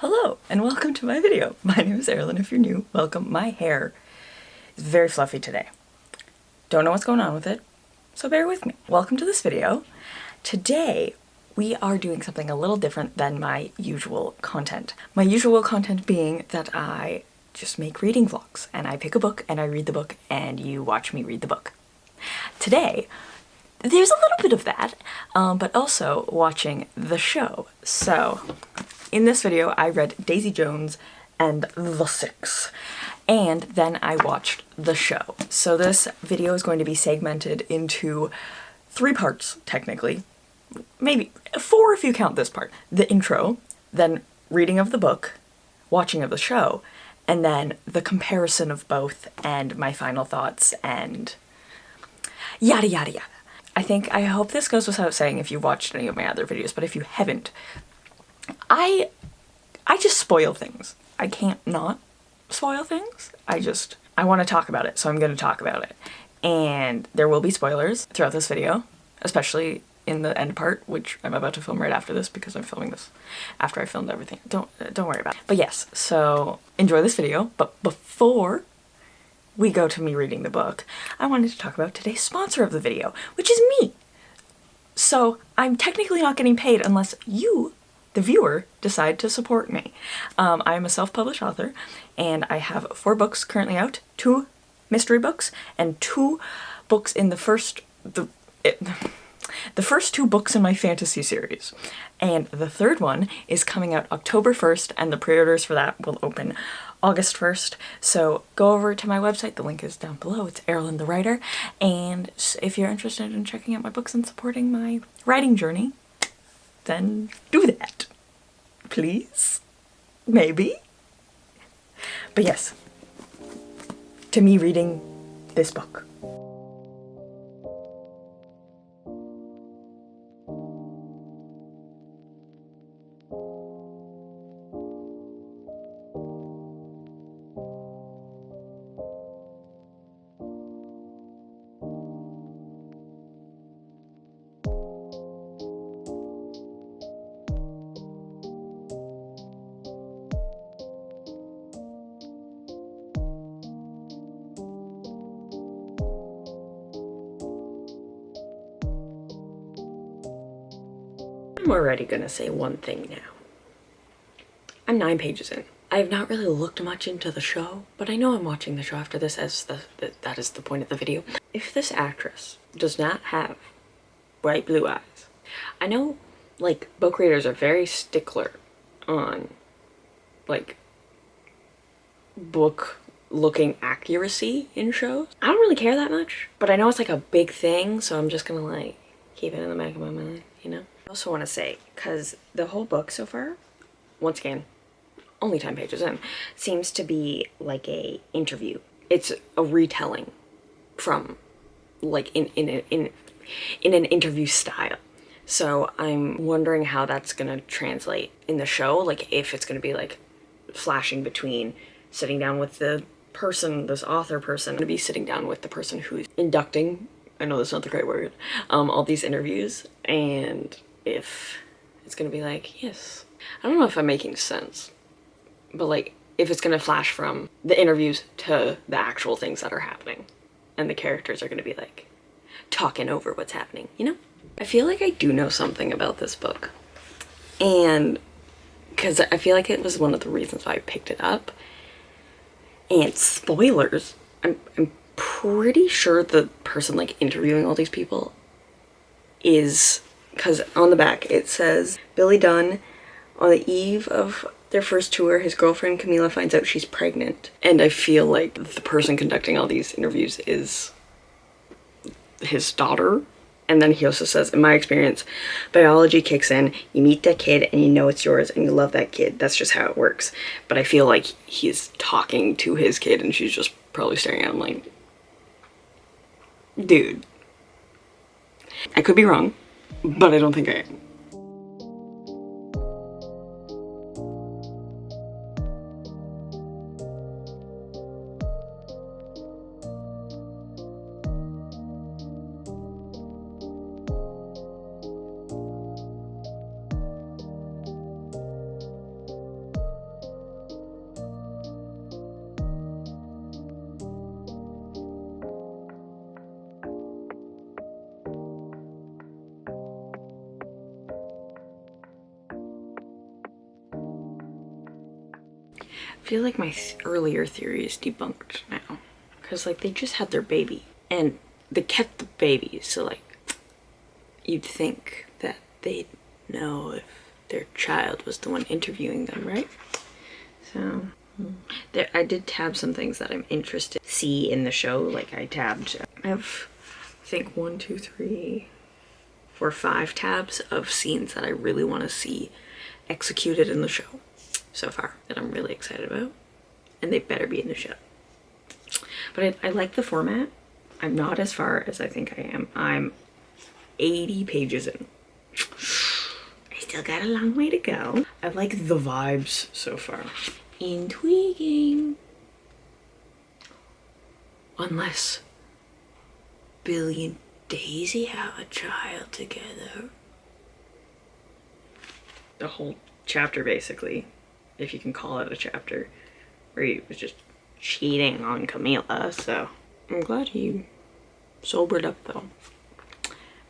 Hello and welcome to my video. My name is Erilyn. If you're new, welcome. My hair is very fluffy today. Don't know what's going on with it, so bear with me. Welcome to this video. Today we are doing something a little different than my usual content. My usual content being that I just make reading vlogs and I pick a book and I read the book and you watch me read the book. Today there's a little bit of that, but also watching the show. So in this video, I read Daisy Jones and the Six, and then I watched the show. So this video is going to be segmented into 3 parts, technically. Maybe 4 if you count this part. The intro, then reading of the book, watching of the show, and then the comparison of both and my final thoughts and yada yada yada. I hope this goes without saying if you watched any of my other videos, but if you haven't, I just spoil things. I can't not spoil things. I want to talk about it, so I'm going to talk about it. And there will be spoilers throughout this video, especially in the end part, which I'm about to film right after this because I'm filming this after I filmed everything. Don't worry about it. But yes, so enjoy this video. But before we go to me reading the book, I wanted to talk about today's sponsor of the video, which is me. So I'm technically not getting paid unless you, the viewer, decide to support me. I am a self-published author and I have 4 books currently out, 2 mystery books and 2 books in the first 2 books in my fantasy series. And the 3rd one is coming out October 1st and the pre-orders for that will open August 1st. So go over to my website, the link is down below, it's Erilyn the Writer, and if you're interested in checking out my books and supporting my writing journey, then do that. Please? Maybe? But yes, to me reading this book. I'm already gonna say one thing now. I'm 9 pages in. I have not really looked much into the show, but I know I'm watching the show after this as that is the point of the video. If this actress does not have bright blue eyes, I know like book readers are very stickler on like book looking accuracy in shows. I don't really care that much, but I know it's like a big thing, so I'm just gonna like keep it in the back of my mind, you know? I also want to say, because the whole book so far, once again, only 10 pages in, seems to be like a interview. It's a retelling from like in an interview style. So I'm wondering how that's gonna translate in the show, like if it's gonna be like flashing between sitting down with the person, this author person, gonna be sitting down with the person who's inducting, I know that's not the right word, all these interviews, and if it's gonna be like, yes, I don't know if I'm making sense, but like if it's gonna flash from the interviews to the actual things that are happening and the characters are gonna be like talking over what's happening, you know? I feel like I do know something about this book, and because I feel like it was one of the reasons why I picked it up. And spoilers, I'm pretty sure the person like interviewing all these people is, because on the back it says Billy Dunn, on the eve of their first tour, his girlfriend Camila finds out she's pregnant. And I feel like the person conducting all these interviews is his daughter. And then he also says, in my experience, biology kicks in, you meet that kid and you know it's yours and you love that kid. That's just how it works. But I feel like he's talking to his kid and she's just probably staring at him like, dude. I could be wrong, but I don't think I am. I feel like my earlier theory is debunked now. Because, like, they just had their baby. And they kept the baby, so, like, you'd think that they'd know if their child was the one interviewing them, right? So, there, I did tab some things that I'm interested to see in the show. Like, I have, I think, 1, 2, 3, 4, 5 tabs of scenes that I really want to see executed in the show so far that I'm really excited about. And they better be in the show. But I like the format. I'm not as far as I think I am. I'm 80 pages in. I still got a long way to go. I like the vibes so far. Intriguing. Unless Billy and Daisy have a child together. The whole chapter, basically, if you can call it a chapter, where he was just cheating on Camila, so I'm glad he sobered up though.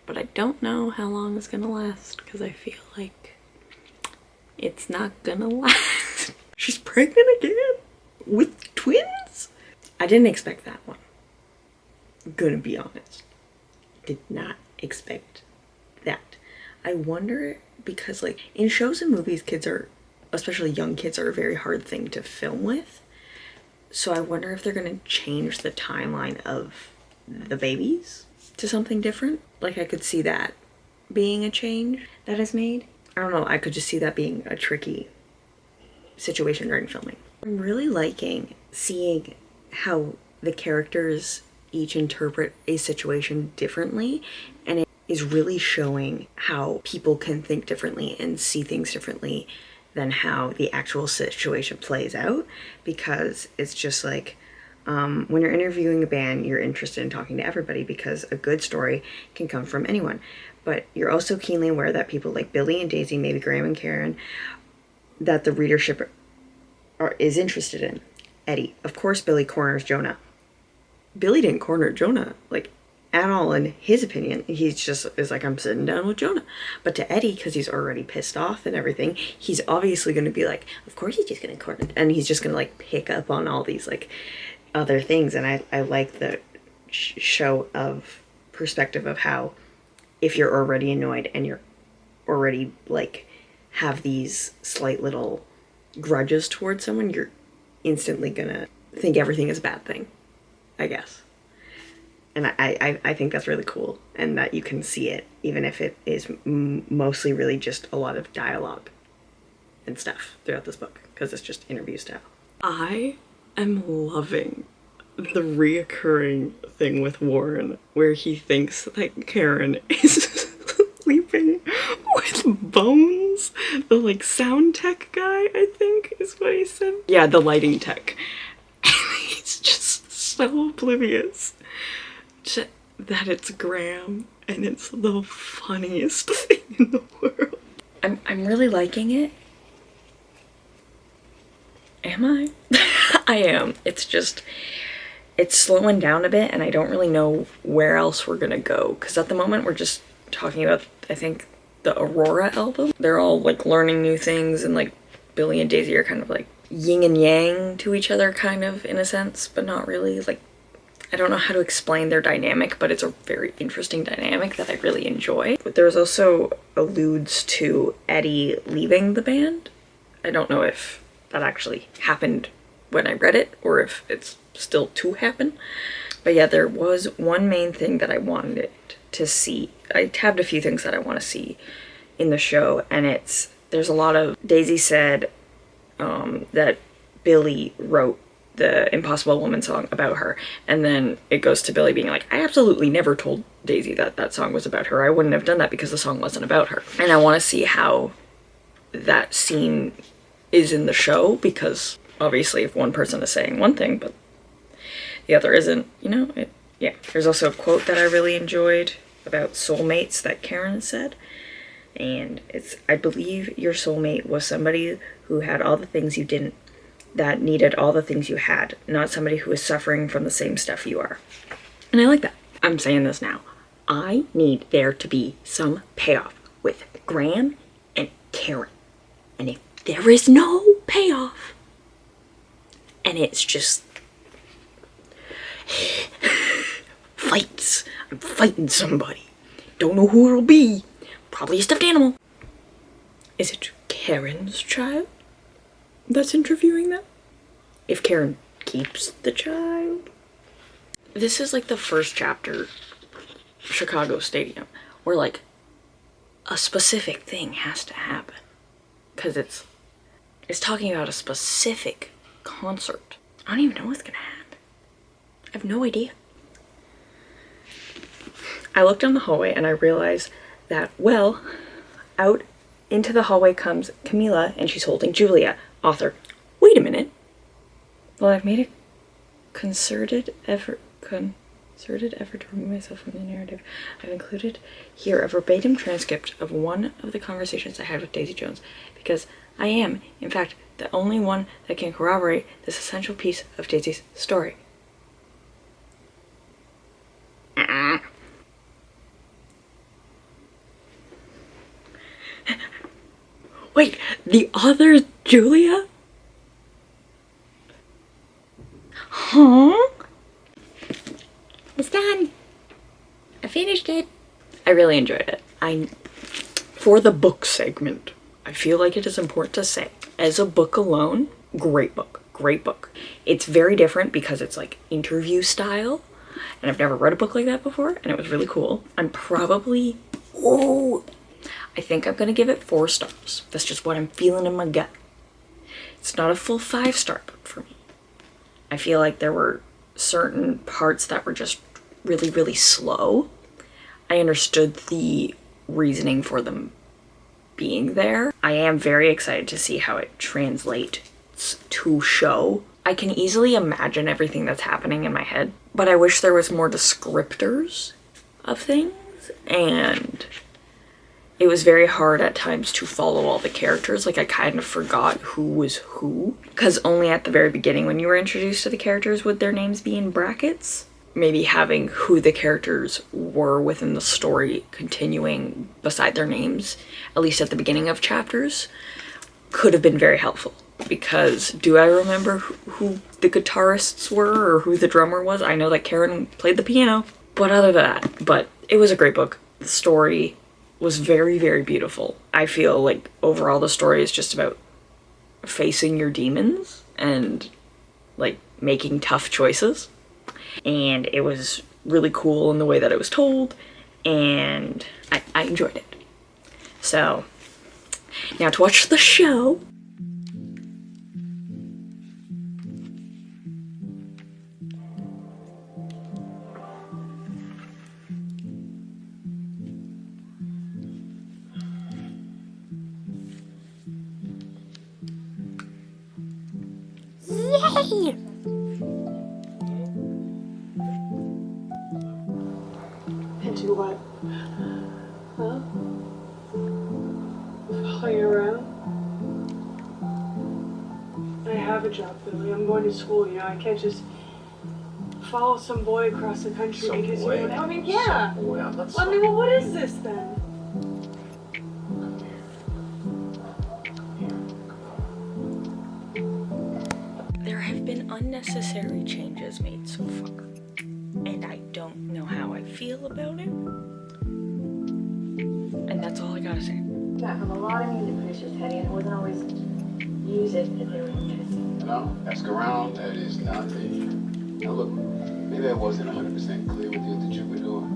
But I don't know how long it's gonna last, because I feel like it's not gonna last. She's pregnant again? With twins? I didn't expect that one. I'm gonna be honest. Did not expect that. I wonder, because like in shows and movies, kids are, especially young kids, are a very hard thing to film with. So I wonder if they're gonna change the timeline of the babies to something different. Like, I could see that being a change that is made. I don't know, I could just see that being a tricky situation during filming. I'm really liking seeing how the characters each interpret a situation differently, and it is really showing how people can think differently and see things differently than how the actual situation plays out, because it's just like, when you're interviewing a band, you're interested in talking to everybody because a good story can come from anyone. But you're also keenly aware that people like Billy and Daisy, maybe Graham and Karen, that the readership is interested in. Eddie. Of course, Billy corners Jonah. Billy didn't corner Jonah, like, at all in his opinion. He's just is like, I'm sitting down with Jonah. But to Eddie, because he's already pissed off and everything, he's obviously going to be like, of course he's just going to corner. And he's just going to, like, pick up on all these, like, other things. And I like the show of perspective of how if you're already annoyed and you're already, like, have these slight little grudges towards someone, you're instantly gonna think everything is a bad thing, I guess. And I think that's really cool, and that you can see it, even if it is mostly really just a lot of dialogue and stuff throughout this book, because it's just interview style. I am loving the reoccurring thing with Warren, where he thinks that Karen is sleeping with Bones, the, like, sound tech guy, I think is what he said. Yeah, the lighting tech. And he's just so oblivious to that it's Graham, and it's the funniest thing in the world. I'm really liking it. Am I? I am. It's just, it's slowing down a bit, and I don't really know where else we're gonna go, because at the moment we're just talking about, I think, the Aurora album. They're all, like, learning new things, and, like, Billy and Daisy are kind of like yin and yang to each other, kind of, in a sense, but not really. Like, I don't know how to explain their dynamic, but it's a very interesting dynamic that I really enjoy. But there's also alludes to Eddie leaving the band. I don't know if that actually happened when I read it, or if it's still to happen. But yeah, there was one main thing that I wanted to see. I tabbed a few things that I want to see in the show, and there's a lot of, Daisy said that Billy wrote the Impossible Woman song about her, and then it goes to Billy being like, I absolutely never told Daisy that that song was about her. I wouldn't have done that because the song wasn't about her. And I want to see how that scene is in the show, because obviously if one person is saying one thing but the other isn't, you know, yeah. There's also a quote that I really enjoyed about soulmates that Karen said, and it's, I believe your soulmate was somebody who had all the things you didn't, that needed all the things you had, not somebody who is suffering from the same stuff you are. And I like that. I'm saying this now. I need there to be some payoff with Graham and Karen. And if there is no payoff, and it's just fights. I'm fighting somebody. Don't know who it'll be. Probably a stuffed animal. Is it Karen's child that's interviewing them? If Karen keeps the child? This is like the first chapter, Chicago Stadium, where like a specific thing has to happen. Because it's talking about a specific concert. I don't even know what's gonna happen. I have no idea. I looked down the hallway and I realized that, well, out into the hallway comes Camila and she's holding Julia, author. Wait a minute. Well, I've made a concerted effort to remove myself from the narrative. I've included here a verbatim transcript of one of the conversations I had with Daisy Jones, because I am, in fact, the only one that can corroborate this essential piece of Daisy's story. Wait, the other Julia? Huh? It's done. I finished it. I really enjoyed it. For the book segment, I feel like it is important to say, as a book alone, great book, great book. It's very different because it's like interview style, and I've never read a book like that before, and it was really cool. I think I'm gonna give it 4 stars. That's just what I'm feeling in my gut. It's not a full 5-star book for me. I feel like there were certain parts that were just really, really slow. I understood the reasoning for them being there. I am very excited to see how it translates to show. I can easily imagine everything that's happening in my head, but I wish there was more descriptors of things, and it was very hard at times to follow all the characters. Like, I kind of forgot who was who, because only at the very beginning when you were introduced to the characters would their names be in brackets. Maybe having who the characters were within the story continuing beside their names, at least at the beginning of chapters, could have been very helpful. Because do I remember who the guitarists were or who the drummer was? I know that Karen played the piano, but other than that, but it was a great book. The story was very, very beautiful. I feel like overall the story is just about facing your demons and like making tough choices. And it was really cool in the way that it was told, and I enjoyed it. So now to watch the show. Yay! Into what? Huh? Following you around? I have a job, Billy. I'm going to school, you know. I can't just follow some boy across the country because you know. I mean, yeah. Well, I mean, well, what is this then? There have been unnecessary changes made so far, and I don't know how I feel about it. And that's all I gotta say. Got from a lot of music producers, Teddy, and it wasn't always music that they were interested. No, ask around, that is not me. Now look, maybe I wasn't 100% clear with you at the Troubadour.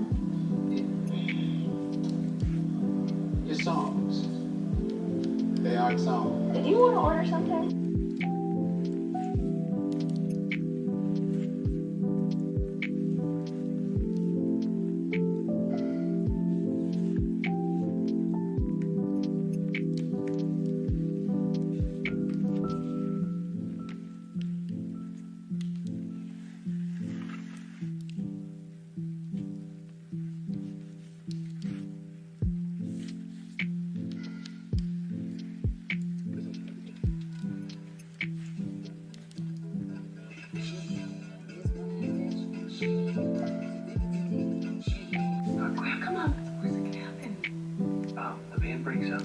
Your songs, they aren't songs. Did you want to order something? The band breaks up,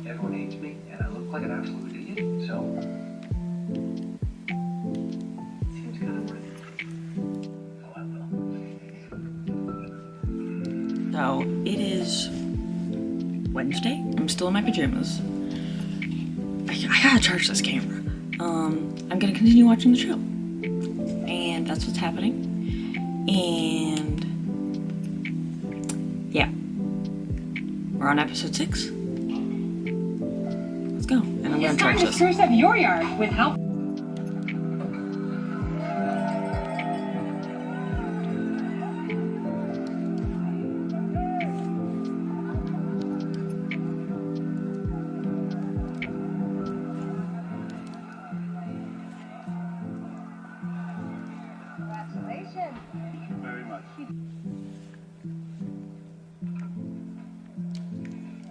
everyone hates me, and I look like an absolute idiot, so Wednesday. I'm still in my pajamas. I gotta charge this camera. I'm gonna continue watching the show. And that's what's happening. And yeah. We're on episode 6. Let's go. And I'm gonna charge this. Spruce up your yard with help.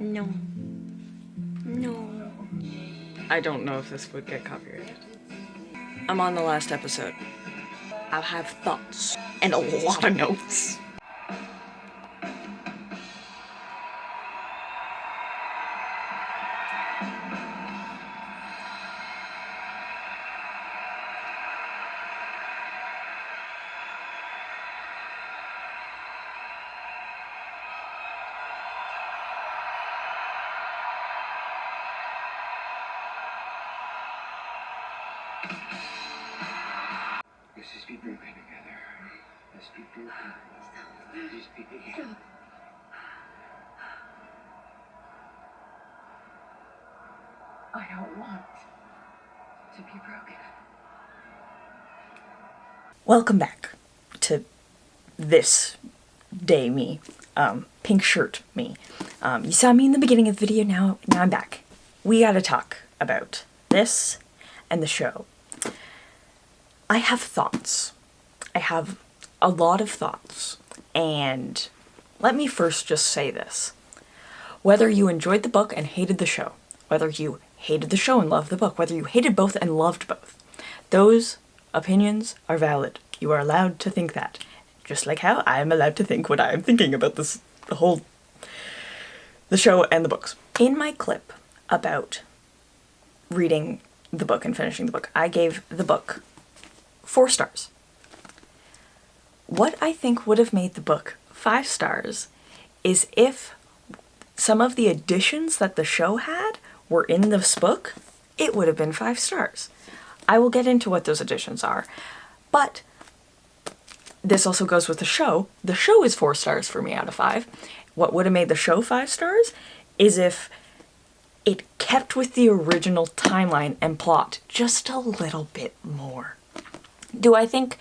No. No. I don't know if this would get copyrighted. I'm on the last episode. I have thoughts and a lot of notes. Let's just be broken together. Let's be broken. Just be together. I don't want to be broken. Welcome back to this day me, pink shirt me. You saw me in the beginning of the video, now I'm back. We gotta talk about this and the show. I have thoughts. I have a lot of thoughts. And let me first just say this. Whether you enjoyed the book and hated the show, whether you hated the show and loved the book, whether you hated both and loved both, those opinions are valid. You are allowed to think that. Just like how I am allowed to think what I am thinking about the show and the books. In my clip about reading the book and finishing the book, I gave the book 4 stars. What I think would have made the book 5 stars is if some of the additions that the show had were in this book, it would have been 5 stars. I will get into what those additions are, but this also goes with the show. The show is 4 stars for me out of 5. What would have made the show 5 stars is if it kept with the original timeline and plot just a little bit more. Do I think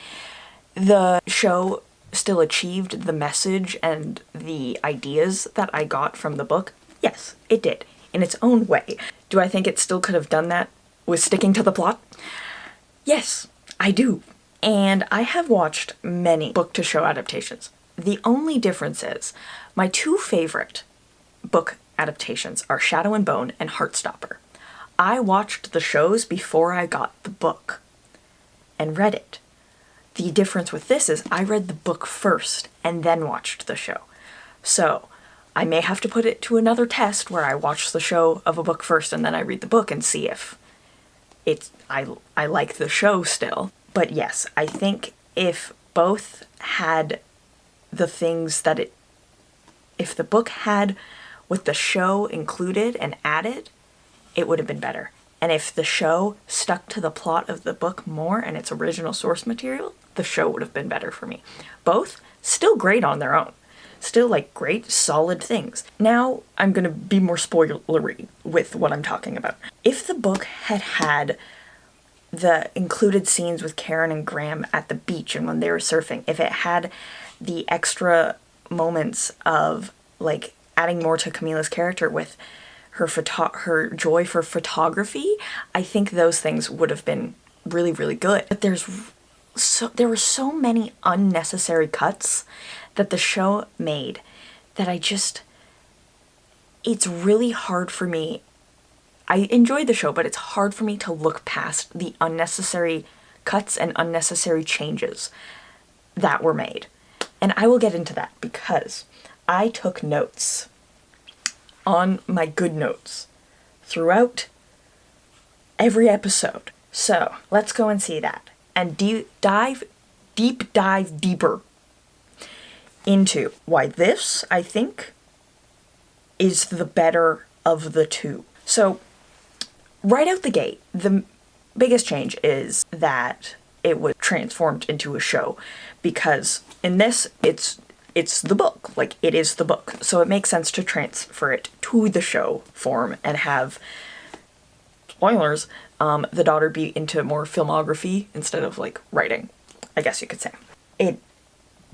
the show still achieved the message and the ideas that I got from the book? Yes, it did, in its own way. Do I think it still could have done that with sticking to the plot? Yes, I do. And I have watched many book-to-show adaptations. The only difference is, my 2 favorite book adaptations are Shadow and Bone and Heartstopper. I watched the shows before I got the book and read it. The difference with this is I read the book first and then watched the show. So I may have to put it to another test where I watch the show of a book first and then I read the book and see if I like the show still. But yes, I think if both had the things that if the book had what the show included and added, it would have been better. And if the show stuck to the plot of the book more and its original source material, the show would have been better for me. Both still great on their own. Still like great, solid things. Now I'm going to be more spoilery with what I'm talking about. If the book had had the included scenes with Karen and Graham at the beach and when they were surfing, if it had the extra moments of like adding more to Camila's character with her joy for photography, I think those things would have been really, really good. But there were so many unnecessary cuts that the show made that it's really hard for me. I enjoyed the show, but it's hard for me to look past the unnecessary cuts and unnecessary changes that were made. And I will get into that because I took notes on my good notes throughout every episode. So let's go and see that and deep dive deeper into why this, I think, is the better of the two. So right out the gate, the biggest change is that it was transformed into a show, because in this it's the book, like it is the book. So it makes sense to transfer it to the show form and have, spoilers, the daughter be into more filmography instead of like writing, I guess you could say. It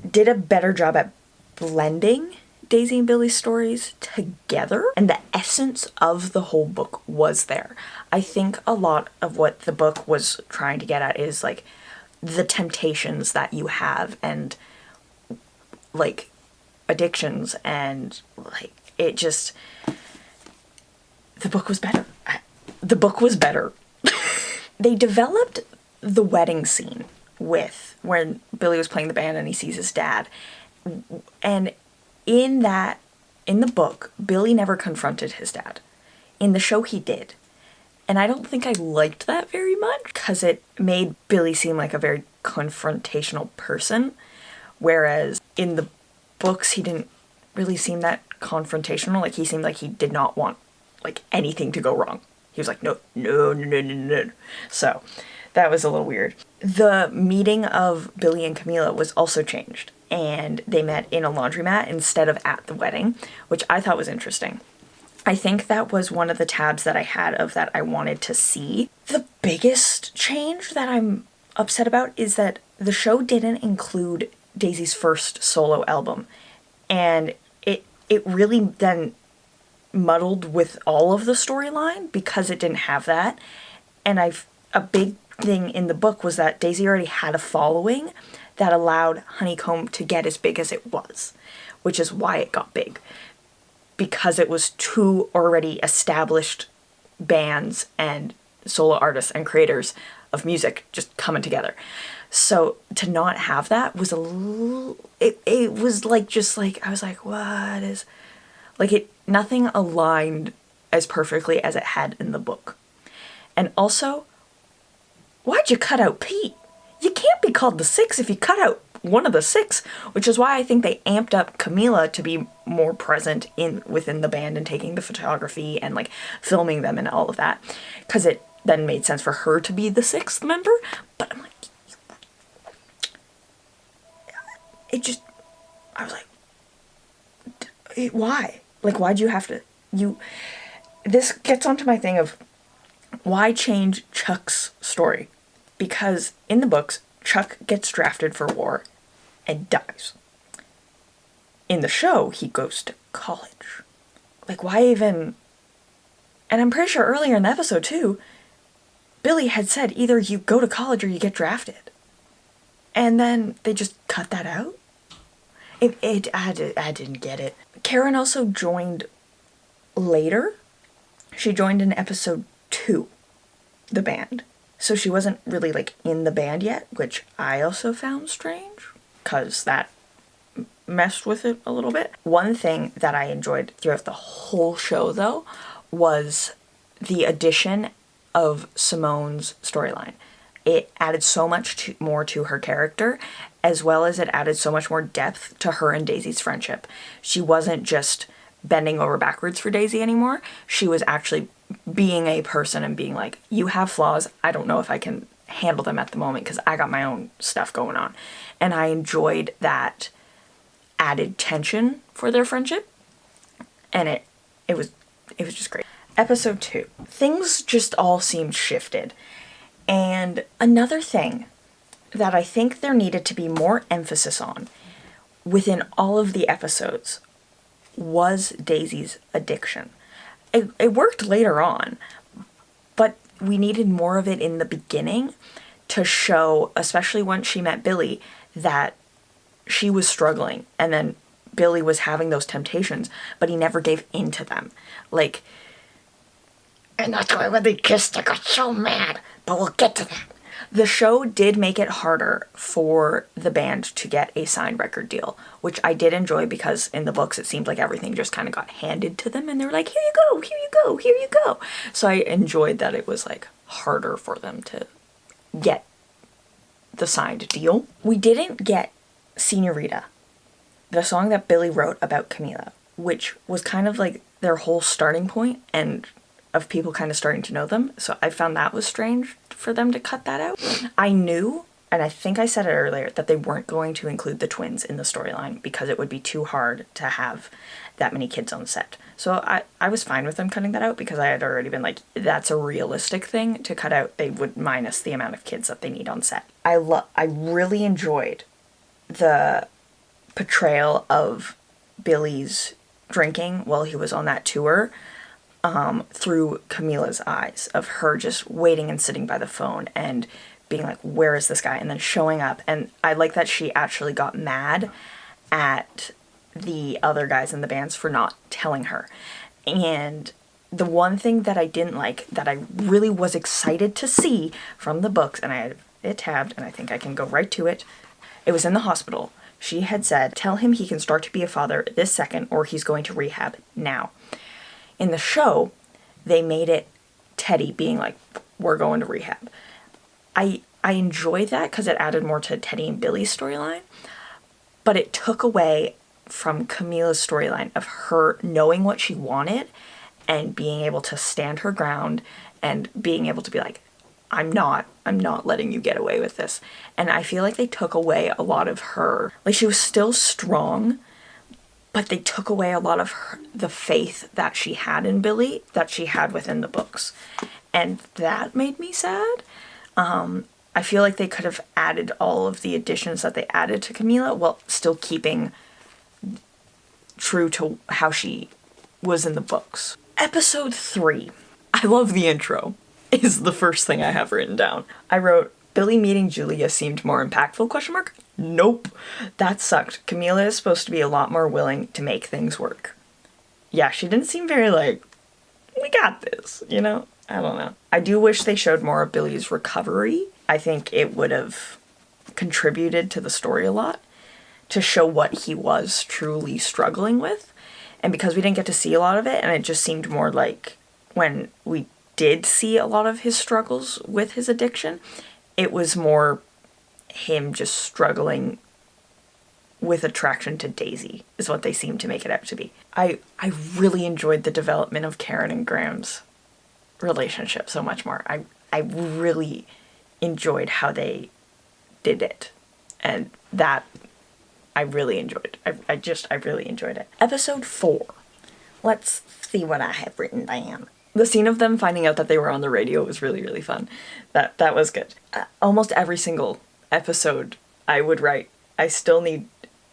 did a better job at blending Daisy and Billy's stories together, and the essence of the whole book was there. I think a lot of what the book was trying to get at is like the temptations that you have, and like addictions, and like it just, the book was better. The book was better. They developed the wedding scene with when Billy was playing the band and he sees his dad, and in the book, Billy never confronted his dad. In the show, he did. And I don't think I liked that very much, because it made Billy seem like a very confrontational person, whereas in the books, he didn't really seem that confrontational. Like, he seemed like he did not want, like, anything to go wrong. He was like, no. So, that was a little weird. The meeting of Billy and Camila was also changed, and they met in a laundromat instead of at the wedding, which I thought was interesting. I think that was one of the tabs that I had of that I wanted to see. The biggest change that I'm upset about is that the show didn't include Daisy's first solo album, and it really then muddled with all of the storyline because it didn't have that. And a big thing in the book was that Daisy already had a following that allowed Honeycomb to get as big as it was, which is why it got big, because it was two already established bands and solo artists and creators of music just coming together. So to not have that was it was like, just like, I was like, what is, like, nothing aligned as perfectly as it had in the book. And also, why'd you cut out Pete? You can't be called the Six if you cut out one of the six, which is why I think they amped up Camila to be more present within the band and taking the photography and like filming them and all of that, because it then made sense for her to be the sixth member. But I'm like, I was like, why? Like, why'd you have to, this gets onto my thing of why change Chuck's story? Because in the books, Chuck gets drafted for war and dies. In the show, he goes to college. Like, why even, and I'm pretty sure earlier in the episode too, Billy had said either you go to college or you get drafted. And then they just cut that out? I didn't get it. Karen also joined later. She joined in episode 2, the band. So she wasn't really like in the band yet, which I also found strange, because that messed with it a little bit. One thing that I enjoyed throughout the whole show, though, was the addition of Simone's storyline. It added so much more to her character, as well as it added so much more depth to her and Daisy's friendship. She wasn't just bending over backwards for Daisy anymore. She was actually being a person and being like, you have flaws. I don't know if I can handle them at the moment because I got my own stuff going on. And I enjoyed that added tension for their friendship. And it was just great. Episode 2. Things just all seemed shifted. And another thing that I think there needed to be more emphasis on within all of the episodes was Daisy's addiction. It worked later on, but we needed more of it in the beginning to show, especially once she met Billy, that she was struggling, and then Billy was having those temptations, but he never gave in to them. Like, and that's why when they kissed, I got so mad, but we'll get to that. The show did make it harder for the band to get a signed record deal, which I did enjoy, because in the books it seemed like everything just kind of got handed to them and they were like, here you go, here you go, here you go. So I enjoyed that it was like harder for them to get the signed deal. We didn't get Senorita, the song that Billy wrote about Camila. which was kind of like their whole starting point and of people kind of starting to know them. So I found that was strange for them to cut that out. I knew, and I think I said it earlier, that they weren't going to include the twins in the storyline because it would be too hard to have that many kids on set. So I was fine with them cutting that out because I had already been like, that's a realistic thing to cut out. They would minus the amount of kids that they need on set. I really enjoyed the portrayal of Billy's drinking while he was on that tour, through Camila's eyes, of her just waiting and sitting by the phone and being like, where is this guy? And then showing up. And I like that she actually got mad at the other guys in the bands for not telling her. And the one thing that I didn't like, that I really was excited to see from the books, and I had it tabbed, and I think I can go right to it. It was in the hospital. She had said, tell him he can start to be a father this second or he's going to rehab now. In the show, they made it Teddy being like, we're going to rehab. I enjoyed that because it added more to Teddy and Billy's storyline, but it took away from Camila's storyline of her knowing what she wanted and being able to stand her ground and being able to be like, I'm not letting you get away with this. And I feel like they took away a lot of her, like she was still strong, but they took away a lot of the faith that she had in Billy, that she had within the books. And that made me sad. I feel like they could have added all of the additions that they added to Camila while still keeping true to how she was in the books. Episode 3. I love the intro, is the first thing I have written down. I wrote, Billy meeting Julia seemed more impactful, ? Nope. That sucked. Camila is supposed to be a lot more willing to make things work. Yeah, she didn't seem very like, we got this, you know? I don't know. I do wish they showed more of Billy's recovery. I think it would have contributed to the story a lot to show what he was truly struggling with. And because we didn't get to see a lot of it, and it just seemed more like when we did see a lot of his struggles with his addiction, it was more him just struggling with attraction to Daisy, is what they seemed to make it out to be. I really enjoyed the development of Karen and Graham's relationship so much more. I really enjoyed how they did it. And that I really enjoyed. I really enjoyed it. Episode 4. Let's see what I have written down. The scene of them finding out that they were on the radio was really, really fun. That was good. Almost every single episode I would write, I still need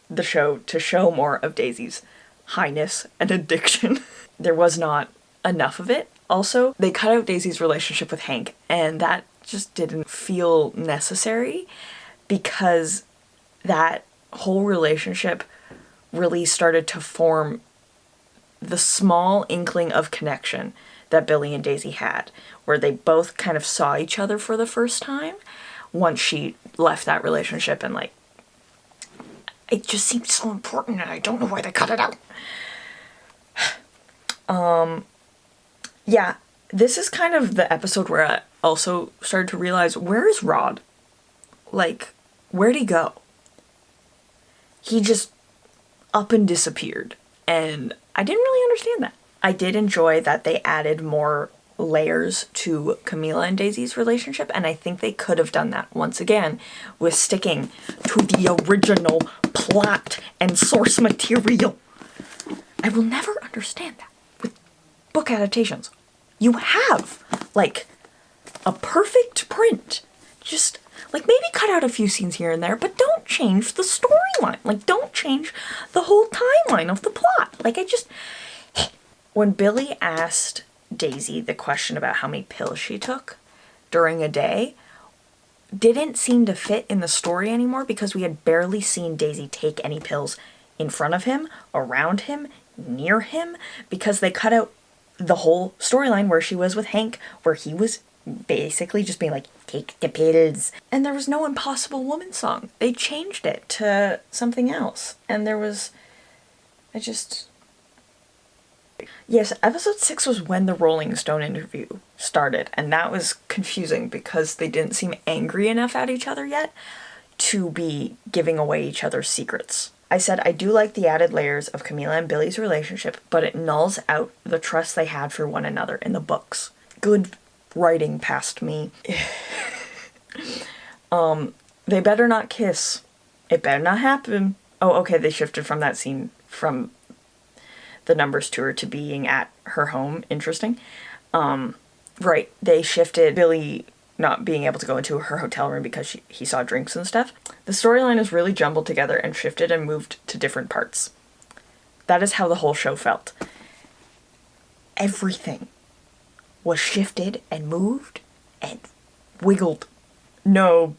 the show to show more of Daisy's highness and addiction. There was not enough of it. Also, they cut out Daisy's relationship with Hank, and that just didn't feel necessary because that whole relationship really started to form the small inkling of connection that Billy and Daisy had, where they both kind of saw each other for the first time once she left that relationship, and like, it just seemed so important and I don't know why they cut it out. Yeah, this is kind of the episode where I also started to realize, where is Rod? Like, where'd he go? He just up and disappeared, and I didn't really understand that. I did enjoy that they added more layers to Camila and Daisy's relationship, and I think they could have done that once again with sticking to the original plot and source material. I will never understand that with book adaptations. You have, like, a perfect print. Just, like, maybe cut out a few scenes here and there, but don't change the storyline. Like, don't change the whole timeline of the plot. Like, when Billy asked Daisy the question about how many pills she took during a day, didn't seem to fit in the story anymore because we had barely seen Daisy take any pills in front of him, around him, near him, because they cut out the whole storyline where she was with Hank, where he was basically just being like, take the pills. And there was no Impossible Woman song. They changed it to something else. And there was, yes, episode 6 was when the Rolling Stone interview started, and that was confusing because they didn't seem angry enough at each other yet to be giving away each other's secrets. I said, I do like the added layers of Camila and Billy's relationship, but it nulls out the trust they had for one another in the books. Good writing past me. They better not kiss. It better not happen. Oh, okay, they shifted from that scene from the Numbers tour to being at her home. Interesting. Right, they shifted Billy not being able to go into her hotel room because he saw drinks and stuff. The storyline is really jumbled together and shifted and moved to different parts. That is how the whole show felt. Everything was shifted and moved and wiggled. No,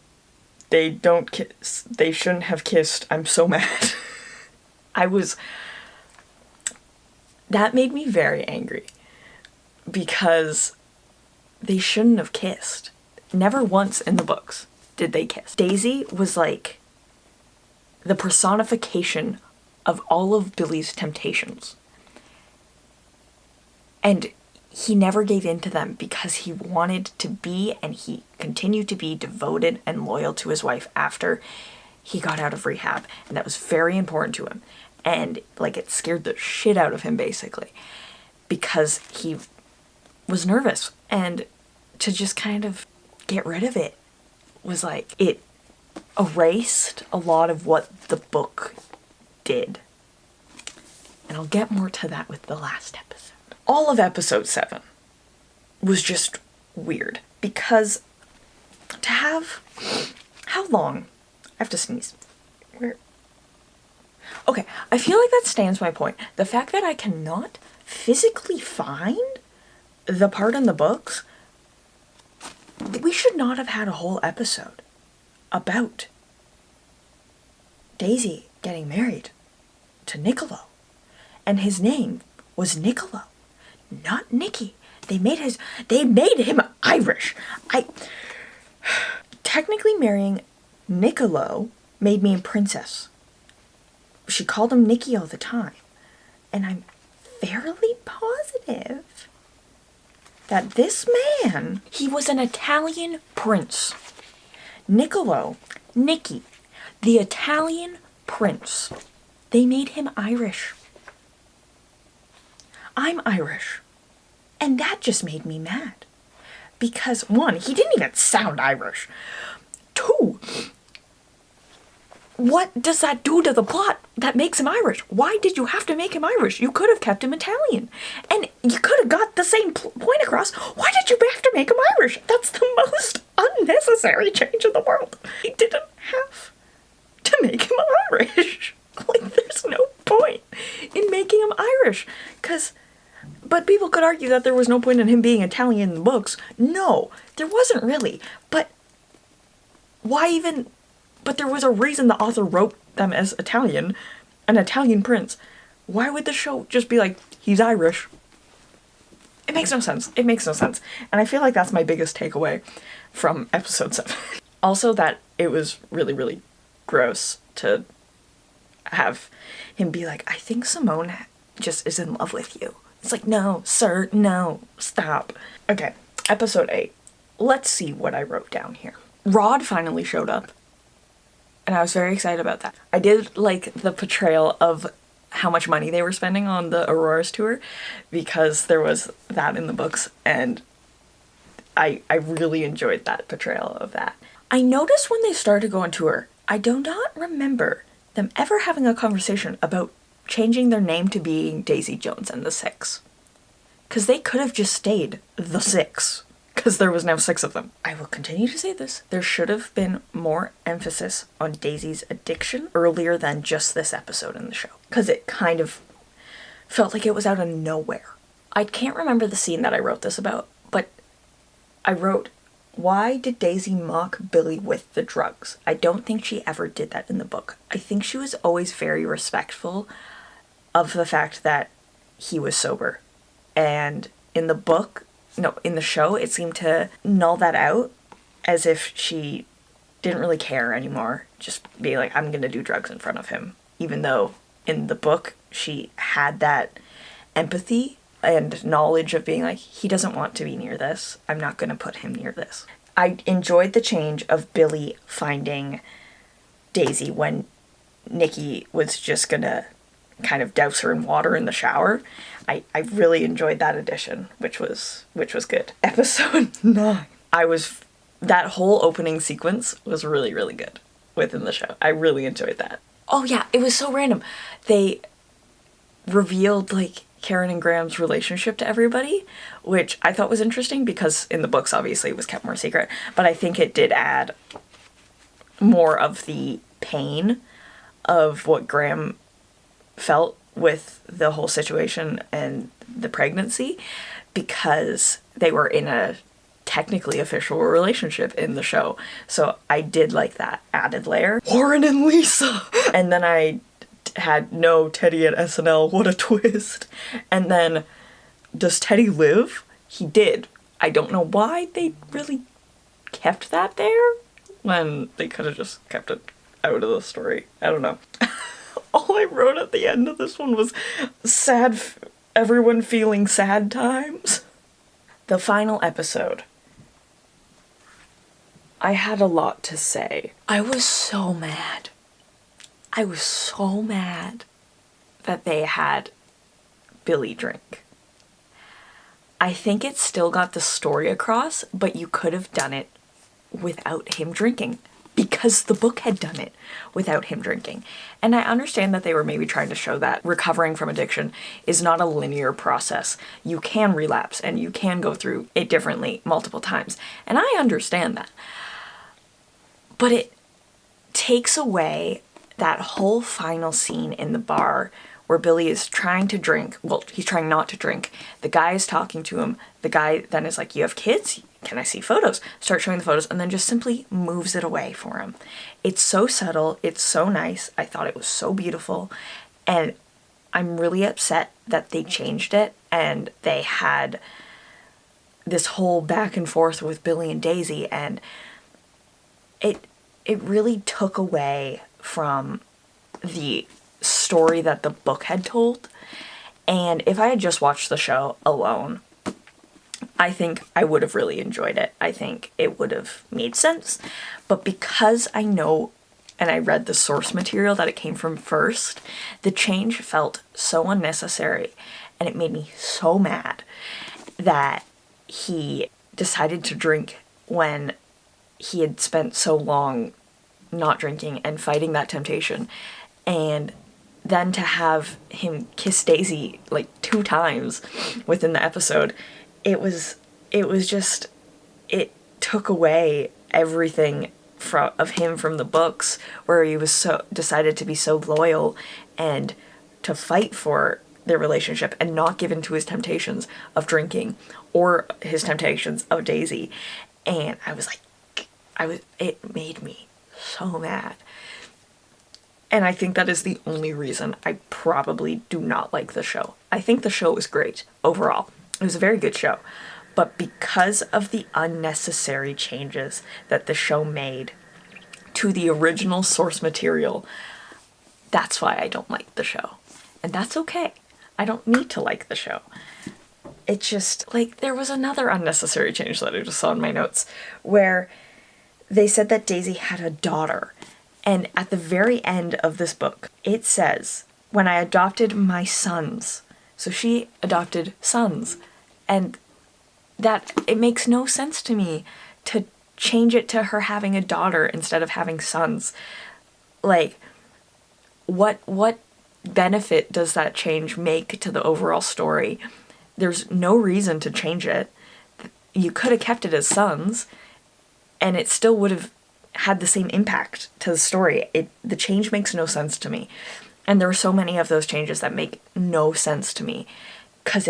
they don't kiss. They shouldn't have kissed. I'm so mad. That made me very angry because they shouldn't have kissed. Never once in the books did they kiss. Daisy was like the personification of all of Billy's temptations. And he never gave in to them because he wanted to be, and he continued to be, devoted and loyal to his wife after he got out of rehab. And that was very important to him. And like, it scared the shit out of him basically because he was nervous, and to just kind of get rid of it was like, it erased a lot of what the book did. And I'll get more to that with the last episode. All of episode 7 was just weird because to have, how long? I have to sneeze. Where? Okay, I feel like that stands my point. The fact that I cannot physically find the part in the books, we should not have had a whole episode about Daisy getting married to Niccolo. And his name was Niccolo, not Nicky. They made him Irish. Technically marrying Niccolo made me a princess. She called him Nicky all the time. And I'm fairly positive that this man, he was an Italian prince. Niccolo, Nicky, the Italian prince. They made him Irish. I'm Irish. And that just made me mad. Because 1, he didn't even sound Irish. 2, what does that do to the plot that makes him Irish? Why did you have to make him Irish? You could have kept him Italian. And you could have got the same point across. Why did you have to make him Irish? That's the most unnecessary change in the world. He didn't have to make him Irish. Like, there's no point in making him Irish. But people could argue that there was no point in him being Italian in the books. No, there wasn't really. But why even... But there was a reason the author wrote them as Italian, an Italian prince. Why would the show just be like, he's Irish? It makes no sense. It makes no sense. And I feel like that's my biggest takeaway from episode 7. Also that it was really, really gross to have him be like, I think Simone just is in love with you. It's like, no, sir, no, stop. Okay, episode 8. Let's see what I wrote down here. Rod finally showed up. And I was very excited about that. I did like the portrayal of how much money they were spending on the Aurora's tour, because there was that in the books, and I really enjoyed that portrayal of that. I noticed when they started to go on tour, I do not remember them ever having a conversation about changing their name to being Daisy Jones and the Six. Because they could have just stayed the Six. Because there was now 6 of them. I will continue to say this. There should have been more emphasis on Daisy's addiction earlier than just this episode in the show. Because it kind of felt like it was out of nowhere. I can't remember the scene that I wrote this about, but I wrote, why did Daisy mock Billy with the drugs? I don't think she ever did that in the book. I think she was always very respectful of the fact that he was sober. And in the book... No, in the show, it seemed to null that out as if she didn't really care anymore. Just be like, I'm gonna do drugs in front of him. Even though in the book, she had that empathy and knowledge of being like, he doesn't want to be near this. I'm not gonna put him near this. I enjoyed the change of Billy finding Daisy when Nikki was just gonna kind of douse her in water in the shower. I really enjoyed that addition, which was good. Episode 9. That whole opening sequence was really, really good within the show. I really enjoyed that. Oh yeah, it was so random. They revealed like Karen and Graham's relationship to everybody, which I thought was interesting because in the books obviously it was kept more secret, but I think it did add more of the pain of what Graham felt with the whole situation and the pregnancy, because they were in a technically official relationship in the show. So I did like that added layer. Warren and Lisa! And then I had no Teddy at SNL, what a twist. And then, does Teddy live? He did. I don't know why they really kept that there when they could have just kept it out of the story. I don't know. All I wrote at the end of this one was sad, everyone feeling sad times. The final episode. I had a lot to say. I was so mad. I was so mad that they had Billy drink. I think it still got the story across, but you could have done it without him drinking, because the book had done it without him drinking. And I understand that they were maybe trying to show that recovering from addiction is not a linear process. You can relapse and you can go through it differently multiple times. And I understand that. But it takes away that whole final scene in the bar where Billy is trying to drink. Well, he's trying not to drink. The guy is talking to him. The guy then is like, you have kids? Can I see photos? Start showing the photos, and then just simply moves it away for him. It's so subtle. It's so nice. I thought it was so beautiful. And I'm really upset that they changed it and they had this whole back and forth with Billy and Daisy, and it really took away from the story that the book had told. And if I had just watched the show alone, I think I would have really enjoyed it. I think it would have made sense. But because I know and I read the source material that it came from first, the change felt so unnecessary and it made me so mad that he decided to drink when he had spent so long not drinking and fighting that temptation. And then to have him kiss Daisy like 2 times within the episode, it took away everything of him from the books, where he was so decided to be so loyal and to fight for their relationship and not give in to his temptations of drinking or his temptations of Daisy. And it made me so mad. And I think that is the only reason I probably do not like the show. I think the show was great overall. It was a very good show. But because of the unnecessary changes that the show made to the original source material, that's why I don't like the show. And that's okay. I don't need to like the show. It's just, like, there was another unnecessary change that I just saw in my notes, where they said that Daisy had a daughter. And at the very end of this book, it says, when I adopted my sons. So she adopted sons. And that, it makes no sense to me to change it to her having a daughter instead of having sons. Like, what benefit does that change make to the overall story? There's no reason to change it. You could have kept it as sons, and it still would have had the same impact to the story. The change makes no sense to me. And there are so many of those changes that make no sense to me. Because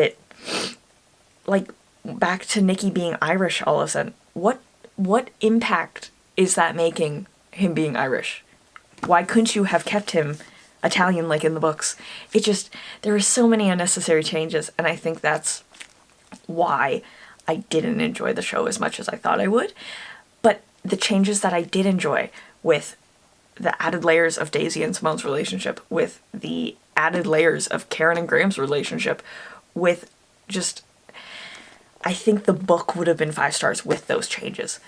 like, back to Nikki being Irish all of a sudden. What impact is that making him being Irish? Why couldn't you have kept him Italian like in the books? There are so many unnecessary changes, and I think that's why I didn't enjoy the show as much as I thought I would. But the changes that I did enjoy, with the added layers of Daisy and Simone's relationship, with the added layers of Karen and Graham's relationship, with just, I think the book would have been 5 stars with those changes.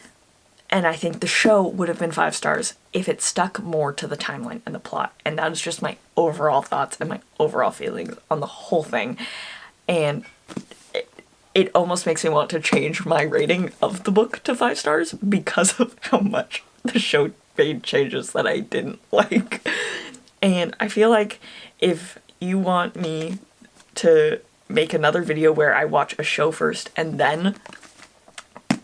And I think the show would have been 5 stars if it stuck more to the timeline and the plot. And that is just my overall thoughts and my overall feelings on the whole thing. And it almost makes me want to change my rating of the book to 5 stars because of how much the show made changes that I didn't like. And I feel like if you want me to make another video where I watch a show first and then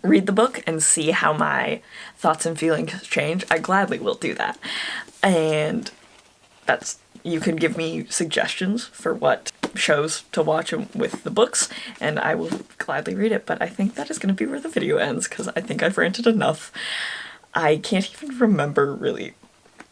read the book and see how my thoughts and feelings change, I gladly will do that. And you can give me suggestions for what shows to watch with the books, and I will gladly read it. But I think that is going to be where the video ends, because I think I've ranted enough. I can't even remember really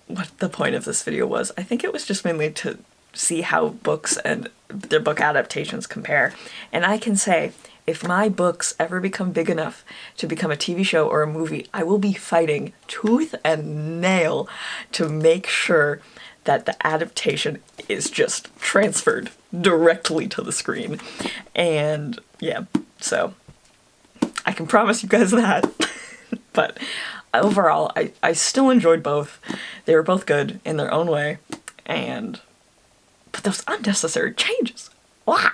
what the point of this video was. I think it was just mainly to see how books and their book adaptations compare. And I can say, if my books ever become big enough to become a TV show or a movie, I will be fighting tooth and nail to make sure that the adaptation is just transferred directly to the screen. And yeah, so I can promise you guys that. But overall, I still enjoyed both. They were both good in their own way. But those unnecessary changes. Wah!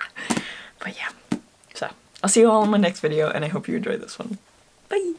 But yeah, so I'll see you all in my next video, and I hope you enjoyed this one. Bye!